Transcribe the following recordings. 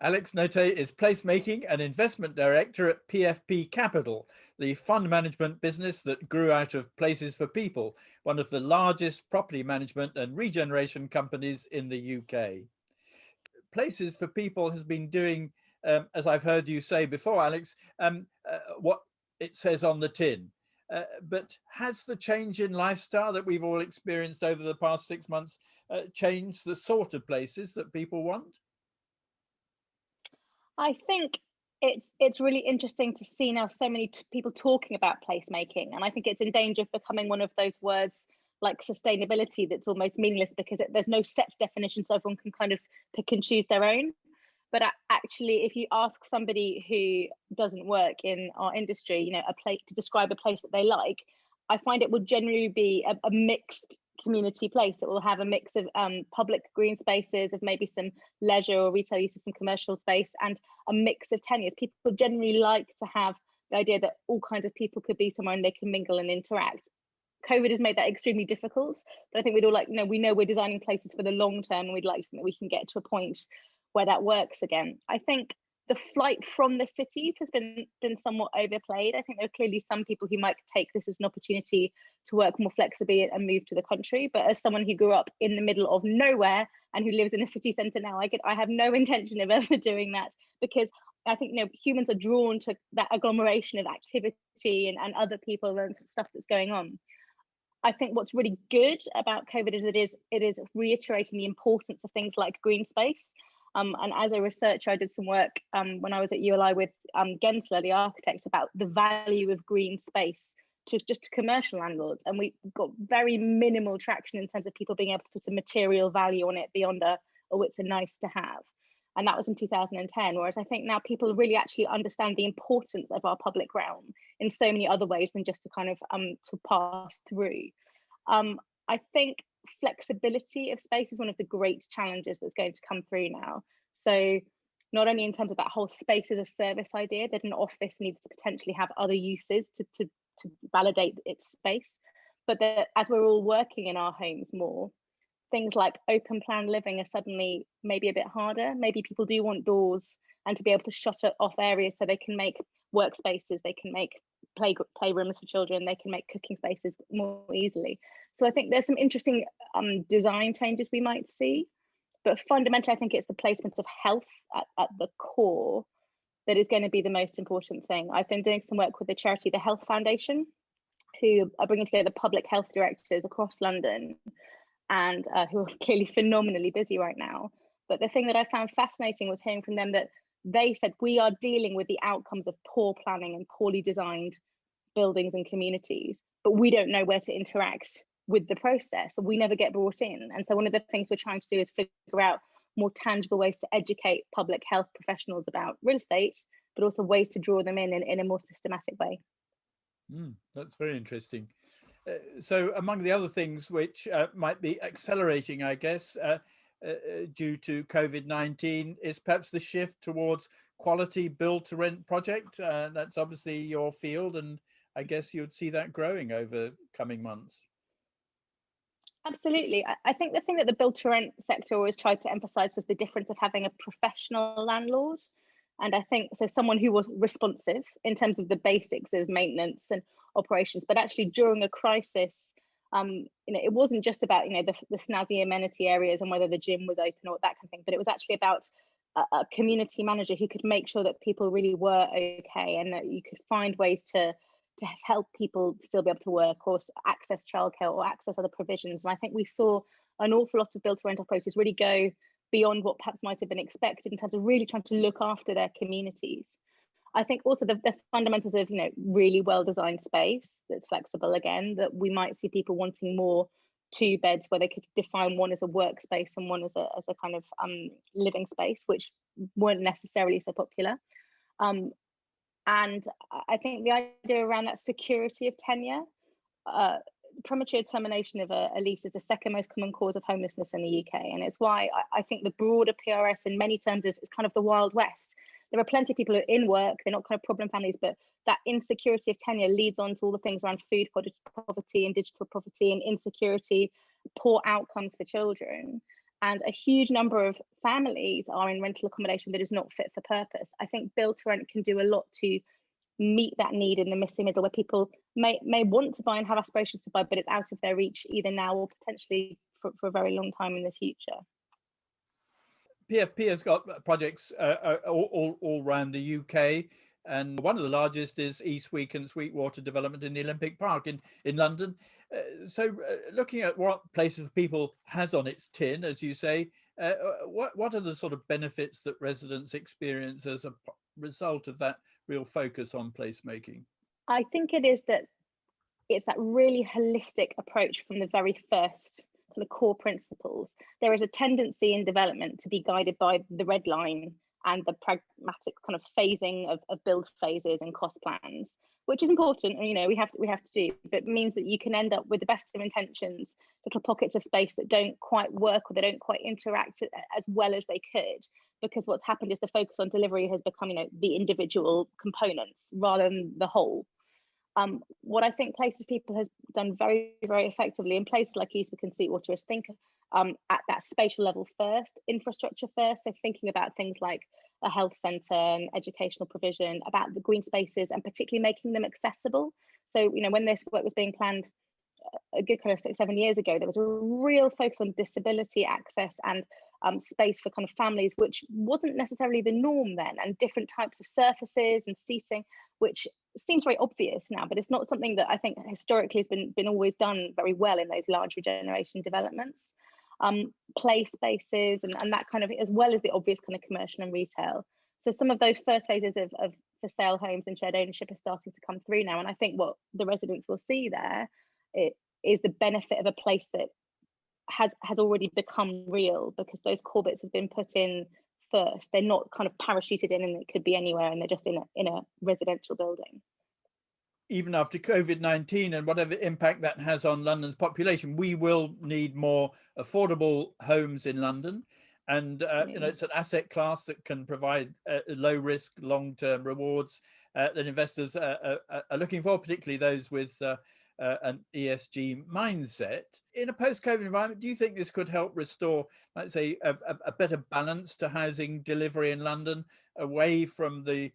Alex Notay is placemaking and investment director at PfP Capital, the fund management business that grew out of Places for People, one of the largest property management and regeneration companies in the UK. Places for People has been doing, as I've heard you say before, Alex, what it says on the tin. But has the change in lifestyle that we've all experienced over the past 6 months changed the sort of places that people want? I think it's really interesting to see now so many people talking about placemaking, and I think it's in danger of becoming one of those words like sustainability that's almost meaningless because there's no set definition, so everyone can kind of pick and choose their own. But actually, if you ask somebody who doesn't work in our industry, you know, a place to describe a place that they like, I find it will generally be a mixed community place. It will have a mix of public green spaces, of maybe some leisure or retail use of some commercial space, and a mix of tenures. People generally like to have the idea that all kinds of people could be somewhere and they can mingle and interact. COVID has made that extremely difficult, but I think we'd all like, we know we're designing places for the long term, and we'd like to think that we can get to a point where that works again. I think the flight from the cities has been somewhat overplayed. I think there are clearly some people who might take this as an opportunity to work more flexibly and move to the country. But as someone who grew up in the middle of nowhere and who lives in a city centre now, I have no intention of ever doing that, because I think humans are drawn to that agglomeration of activity and other people and stuff that's going on. I think what's really good about COVID is it is reiterating the importance of things like green space. And as a researcher, I did some work when I was at ULI with Gensler, the architects, about the value of green space to just commercial landlords. And we got very minimal traction in terms of people being able to put a material value on it beyond it's a nice to have. And that was in 2010. Whereas I think now people really actually understand the importance of our public realm in so many other ways than just to kind of to pass through. I think flexibility of space is one of the great challenges that's going to come through now. So not only in terms of that whole space as a service idea, that an office needs to potentially have other uses to validate its space, but that as we're all working in our homes more, things like open plan living are suddenly maybe a bit harder. Maybe people do want doors and to be able to shut off areas so they can make workspaces, they can make playrooms for children, they can make cooking spaces more easily. So I think there's some interesting design changes we might see, but fundamentally I think it's the placement of health at the core that is going to be the most important thing. I've been doing some work with the charity, the Health Foundation, who are bringing together public health directors across London and who are clearly phenomenally busy right now. But the thing that I found fascinating was hearing from them that they said, we are dealing with the outcomes of poor planning and poorly designed buildings and communities, but we don't know where to interact with the process. So we never get brought in. And so one of the things we're trying to do is figure out more tangible ways to educate public health professionals about real estate, but also ways to draw them in a more systematic way. That's very interesting. So among the other things which might be accelerating, I guess, due to COVID-19 is perhaps the shift towards quality build to rent project. That's obviously your field, and I guess you'd see that growing over coming months. Absolutely. I think the thing that the build to rent sector always tried to emphasize was the difference of having a professional landlord. And I think so, someone who was responsive in terms of the basics of maintenance and operations, but actually during a crisis, it wasn't just about the snazzy amenity areas and whether the gym was open or that kind of thing, but it was actually about a community manager who could make sure that people really were okay, and that you could find ways to help people still be able to work or access childcare or access other provisions. And I think we saw an awful lot of build to rent operators really go beyond what perhaps might have been expected in terms of really trying to look after their communities. I think also the fundamentals of really well designed space that's flexible, again, that we might see people wanting more 2 beds where they could define one as a workspace and one as a kind of living space, which weren't necessarily so popular. And I think the idea around that security of tenure, premature termination of a lease is the second most common cause of homelessness in the UK. And it's why I think the broader PRS in many terms is kind of the Wild West. There are plenty of people who are in work, they're not kind of problem families, but that insecurity of tenure leads on to all the things around food poverty and digital poverty and insecurity, poor outcomes for children. and a huge number of families are in rental accommodation that is not fit for purpose. I think build to rent can do a lot to meet that need in the missing middle, where people may want to buy and have aspirations to buy, but it's out of their reach either now or potentially for a very long time in the future. PfP has got projects all around the UK, and one of the largest is East Week and Sweetwater Development in the Olympic Park in London. So looking at what Places for People has on its tin, as you say, what are the sort of benefits that residents experience as a result of that real focus on placemaking? I think it is that it's that really holistic approach from the very first kind of core principles. There is a tendency in development to be guided by the red line and the pragmatic kind of phasing of build phases and cost plans, which is important, and we have to do, but means that you can end up with the best of intentions, little pockets of space that don't quite work or they don't quite interact as well as they could, because what's happened is the focus on delivery has become the individual components rather than the whole. What I think Places for People has done very, very effectively in places like East Wick and Sweetwater is think at that spatial level first, infrastructure first. So thinking about things like a health centre and educational provision, about the green spaces, and particularly making them accessible. So, when this work was being planned a good kind of 6-7 years ago, there was a real focus on disability access and space for kind of families, which wasn't necessarily the norm then, and different types of surfaces and seating, which seems very obvious now, but it's not something that I think historically has been always done very well in those large regeneration developments. Play spaces and that kind of, as well as the obvious kind of commercial and retail. So some of those first phases of for sale homes and shared ownership are starting to come through now, and I think what the residents will see there is the benefit of a place that has already become real, because those core bits have been put in first. They're not kind of parachuted in and it could be anywhere, and they're just in a residential building. Even after COVID-19 and whatever impact that has on London's population, we will need more affordable homes in London. And it's an asset class that can provide low risk, long-term rewards that investors are looking for, particularly those with an ESG mindset. In a post-COVID environment, do you think this could help restore, let's say, a better balance to housing delivery in London, away from the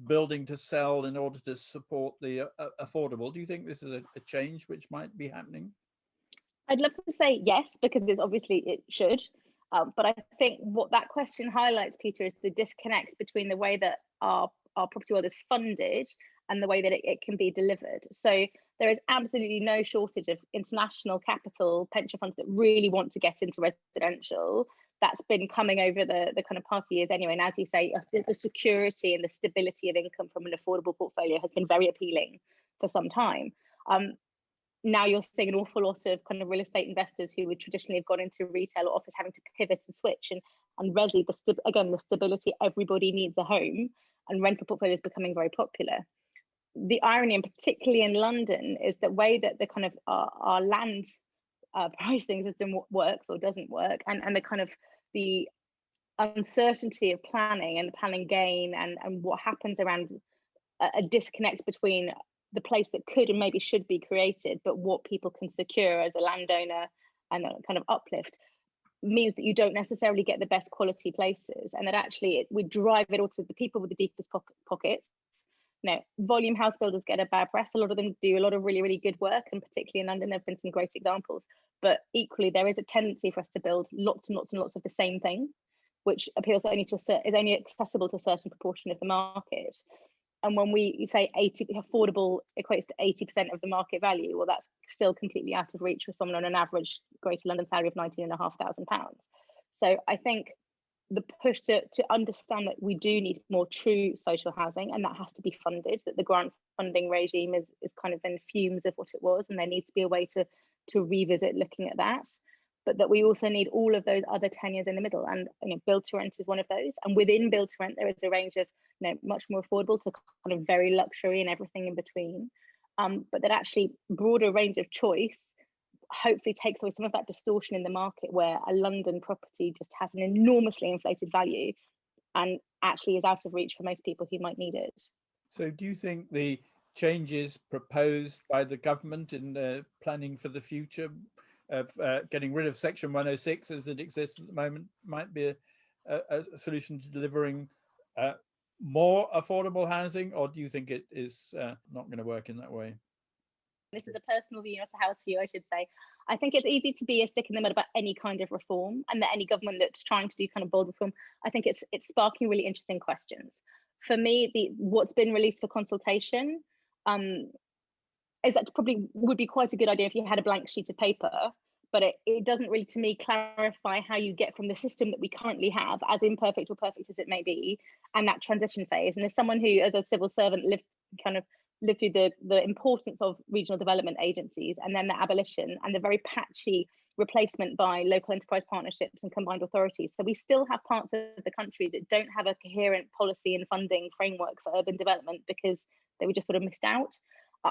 building to sell in order to support the affordable? Do you think this is a change which might be happening? I'd love to say yes, because it should. But I think what that question highlights, Peter, is the disconnect between the way that our property world is funded and the way that it can be delivered. So there is absolutely no shortage of international capital, pension funds that really want to get into residential. That's been coming over the kind of past years anyway. And as you say, the security and the stability of income from an affordable portfolio has been very appealing for some time. Now you're seeing an awful lot of kind of real estate investors who would traditionally have gone into retail or office having to pivot and switch, and resi, the stability, everybody needs a home, and rental portfolios becoming very popular. The irony, and particularly in London, is the way that the kind of our land pricing system works or doesn't work, and the kind of the uncertainty of planning and the planning gain, and what happens around a disconnect between the place that could and maybe should be created, but what people can secure as a landowner and a kind of uplift, means that you don't necessarily get the best quality places, and that actually we drive it all to the people with the deepest pockets. Volume house builders get a bad press. A lot of them do a lot of really, really good work, and particularly in London, there have been some great examples. But equally, there is a tendency for us to build lots and lots and lots of the same thing, which appeals only to is only accessible to a certain proportion of the market. And when we say affordable equates to 80% of the market value, well, that's still completely out of reach for someone on an average Greater London salary of £19,500. So I think the push to understand that we do need more true social housing, and that has to be funded, that the grant funding regime is kind of in fumes of what it was, and there needs to be a way to revisit looking at that. But that we also need all of those other tenures in the middle, and build to rent is one of those. And within build to rent, there is a range of much more affordable to kind of very luxury and everything in between. But that actually broader range of choice hopefully takes away some of that distortion in the market, where a London property just has an enormously inflated value and actually is out of reach for most people who might need it. So do you think the changes proposed by the government in the planning for the future of getting rid of Section 106 as it exists at the moment might be a solution to delivering more affordable housing, or do you think it is not going to work in that way? This is a personal view, not a house view, I should say. I think it's easy to be a stick in the mud about any kind of reform, and that any government that's trying to do kind of bold reform, I think it's sparking really interesting questions. For me, what's been released for consultation is that probably would be quite a good idea if you had a blank sheet of paper, but it doesn't really, to me, clarify how you get from the system that we currently have, as imperfect or perfect as it may be, and that transition phase. And as someone who, as a civil servant, lived through the importance of regional development agencies, and then the abolition and the very patchy replacement by local enterprise partnerships and combined authorities. So we still have parts of the country that don't have a coherent policy and funding framework for urban development because they were just sort of missed out.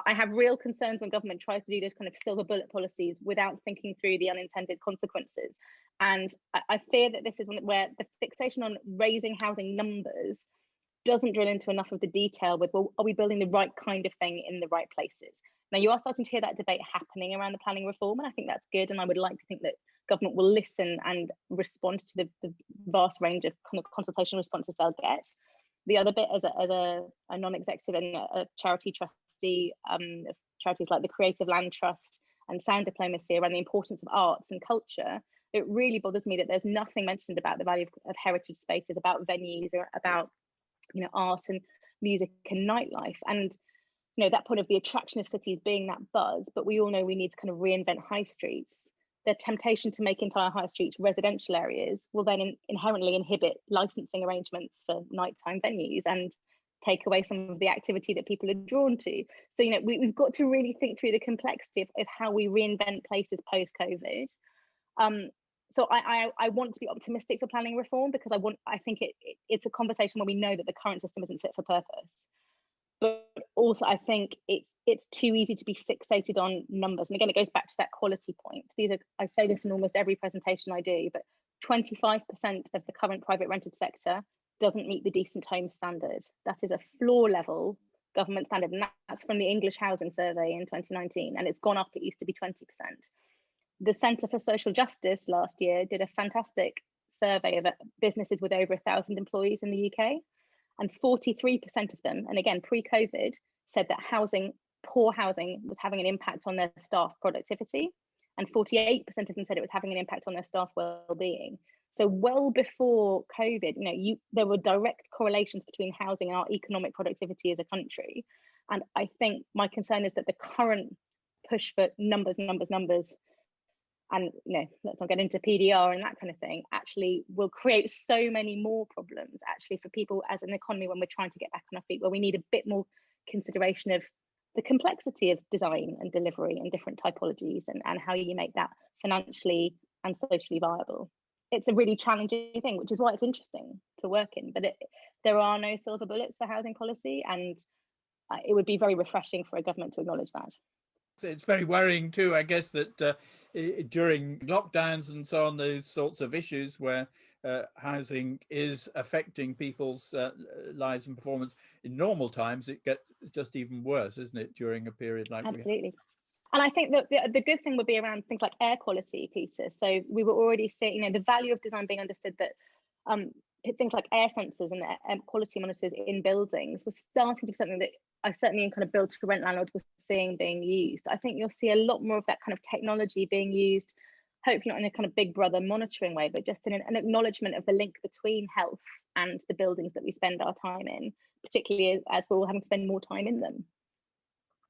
I have real concerns when government tries to do those kind of silver bullet policies without thinking through the unintended consequences. And I fear that this is one where the fixation on raising housing numbers doesn't drill into enough of the detail with, well, are we building the right kind of thing in the right places? Now, you are starting to hear that debate happening around the planning reform, and I think that's good. And I would like to think that government will listen and respond to the vast range of kind of consultation responses they'll get. The other bit, as a non-executive and a charity trustee of charities like the Creative Land Trust and Sound Diplomacy around the importance of arts and culture, it really bothers me that there's nothing mentioned about the value of heritage spaces, about venues, or about art and music and nightlife. And that point of the attraction of cities being that buzz, but we all know we need to kind of reinvent high streets. The temptation to make entire high streets residential areas will then inherently inhibit licensing arrangements for nighttime venues and take away some of the activity that people are drawn to. So we've got to really think through the complexity of how we reinvent places post-COVID. So I want to be optimistic for planning reform, because I think it's a conversation where we know that the current system isn't fit for purpose. But also I think it's too easy to be fixated on numbers. And again, it goes back to that quality point. I say this in almost every presentation I do, but 25% of the current private rented sector doesn't meet the decent home standard. That is a floor level government standard. And that's from the English Housing Survey in 2019. And it's gone up, it used to be 20%. The Centre for Social Justice last year did a fantastic survey of businesses with over 1,000 employees in the UK. And 43% of them, and again, pre-COVID, said that poor housing was having an impact on their staff productivity. And 48% of them said it was having an impact on their staff well-being. So well before COVID, there were direct correlations between housing and our economic productivity as a country. And I think my concern is that the current push for numbers, and let's not get into PDR and that kind of thing, actually will create so many more problems actually for people as an economy when we're trying to get back on our feet, where we need a bit more consideration of the complexity of design and delivery and different typologies, and how you make that financially and socially viable. It's a really challenging thing, which is why it's interesting to work in, but there are no silver bullets for housing policy, and it would be very refreshing for a government to acknowledge that. It's very worrying too, I guess, that during lockdowns and so on, those sorts of issues where housing is affecting people's lives and performance in normal times, it gets just even worse, isn't it, during a period like Absolutely. And I think that the good thing would be around things like air quality, Peter. So we were already seeing, the value of design being understood, that things like air sensors and air quality monitors in buildings was starting to be something that I certainly in kind of build to rent landlords was seeing being used. I think you'll see a lot more of that kind of technology being used, hopefully not in a kind of big brother monitoring way, but just in an acknowledgement of the link between health and the buildings that we spend our time in, particularly as we're all having to spend more time in them.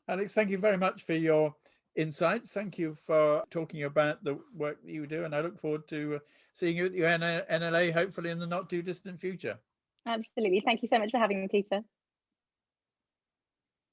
Alex, thank you very much for your insights. Thank you for talking about the work that you do, and I look forward to seeing you at the NLA, hopefully in the not too distant future. Absolutely. Thank you so much for having me, Peter.